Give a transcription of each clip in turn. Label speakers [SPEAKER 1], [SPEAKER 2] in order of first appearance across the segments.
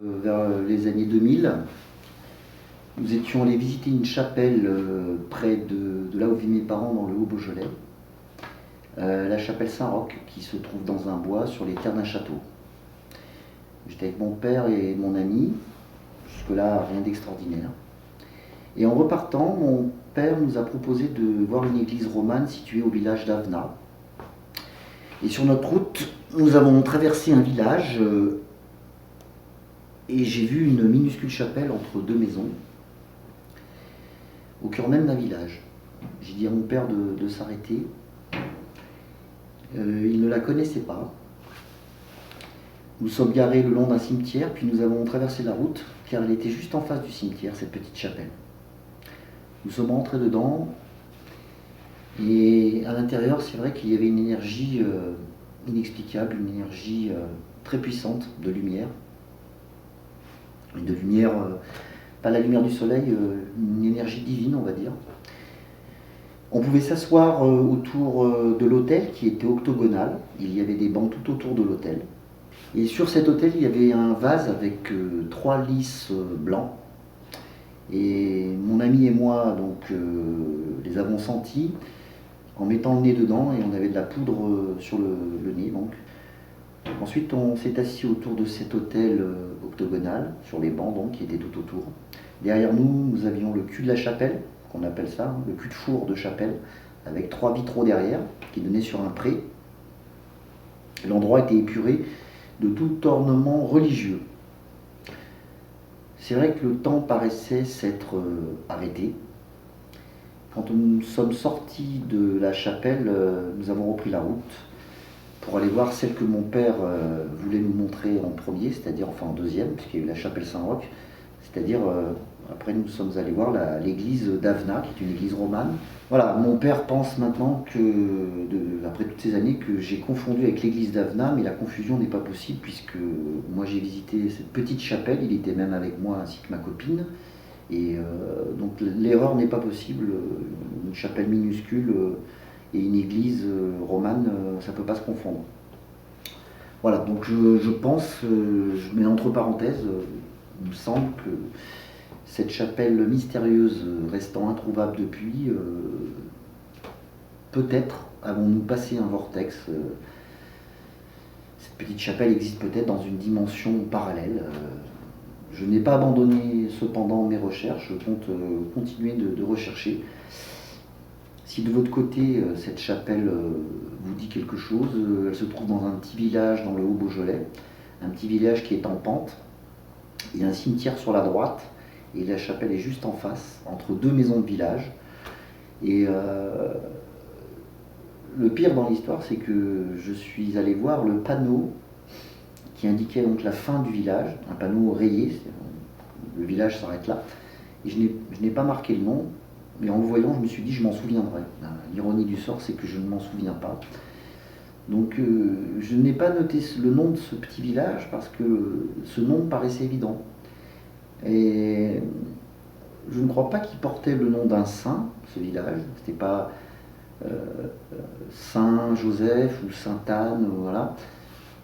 [SPEAKER 1] Vers les années 2000, nous étions allés visiter une chapelle près de là où vivent mes parents, dans le Haut-Beaujolais, la chapelle Saint-Roch, qui se trouve dans un bois sur les terres d'un château. J'étais avec mon père et mon ami, jusque-là rien d'extraordinaire. Et en repartant, mon père nous a proposé de voir une église romane située au village d'Avna. Et sur notre route, nous avons traversé un village et j'ai vu une minuscule chapelle entre deux maisons, au cœur même d'un village. J'ai dit à mon père de s'arrêter. Il ne la connaissait pas. Nous sommes garés le long d'un cimetière, puis nous avons traversé la route, car elle était juste en face du cimetière, cette petite chapelle. Nous sommes rentrés dedans, et à l'intérieur, c'est vrai qu'il y avait une énergie inexplicable, une énergie très puissante de lumière. Une lumière, pas la lumière du soleil, une énergie divine, on va dire. On pouvait s'asseoir autour de l'autel qui était octogonal. Il y avait des bancs tout autour de l'autel. Et sur cet autel, il y avait un vase avec 3 lys blancs. Et mon ami et moi donc, les avons sentis en mettant le nez dedans, et on avait de la poudre sur le nez. Donc. Ensuite, on s'est assis autour de cet autel octogonal, sur les bancs donc, qui étaient tout autour. Derrière nous, nous avions le cul de la chapelle, qu'on appelle ça, le cul de four de chapelle, avec 3 vitraux derrière, qui donnaient sur un pré. L'endroit était épuré de tout ornement religieux. C'est vrai que le temps paraissait s'être arrêté. Quand nous sommes sortis de la chapelle, nous avons repris la route pour aller voir celle que mon père voulait nous montrer en premier, c'est-à-dire enfin en deuxième, puisqu'il y a eu la chapelle Saint-Roch, c'est-à-dire après nous sommes allés voir l'église d'Avna, qui est une église romane. Voilà, mon père pense maintenant que, après toutes ces années, que j'ai confondu avec l'église d'Avna, mais la confusion n'est pas possible, puisque moi j'ai visité cette petite chapelle, il était même avec moi ainsi que ma copine, et donc l'erreur n'est pas possible, une chapelle minuscule et une église romane, ça ne peut pas se confondre. Voilà, donc je pense, je mets entre parenthèses, il me semble que cette chapelle mystérieuse restant introuvable depuis, peut-être avons-nous passé un vortex. Cette petite chapelle existe peut-être dans une dimension parallèle. Je n'ai pas abandonné cependant mes recherches, je compte continuer de rechercher. Si de votre côté, cette chapelle vous dit quelque chose, elle se trouve dans un petit village dans le Haut-Beaujolais, un petit village qui est en pente. Il y a un cimetière sur la droite, et la chapelle est juste en face, entre deux maisons de village. Et le pire dans l'histoire, c'est que je suis allé voir le panneau qui indiquait donc la fin du village, un panneau rayé, le village s'arrête là. Et je n'ai pas marqué le nom, mais en le voyant, je me suis dit, je m'en souviendrai. L'ironie du sort, c'est que je ne m'en souviens pas. Donc je n'ai pas noté le nom de ce petit village parce que ce nom me paraissait évident. Et je ne crois pas qu'il portait le nom d'un saint, ce village. C'était pas Saint Joseph ou Sainte Anne, voilà.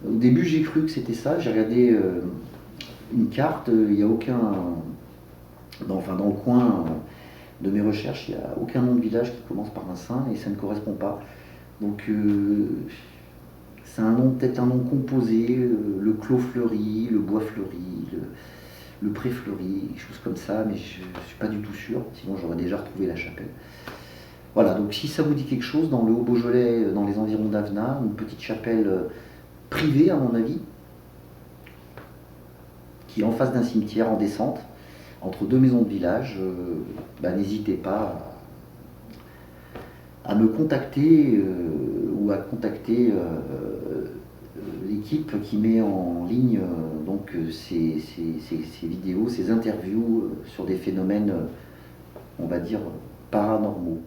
[SPEAKER 1] Au début, j'ai cru que c'était ça. J'ai regardé une carte, il n'y a aucun... dans le coin de mes recherches, il n'y a aucun nom de village qui commence par un saint et ça ne correspond pas. Donc c'est peut-être un nom composé, le clos fleuri, le bois fleuri, le pré fleuri, des choses comme ça, mais je ne suis pas du tout sûr, sinon j'aurais déjà retrouvé la chapelle. Voilà, donc si ça vous dit quelque chose, dans le Haut-Beaujolais, dans les environs d'Avna, une petite chapelle privée à mon avis, qui est en face d'un cimetière en descente, entre deux maisons de village, n'hésitez pas à me contacter ou à contacter l'équipe qui met en ligne donc ces vidéos, ces interviews sur des phénomènes, on va dire, paranormaux.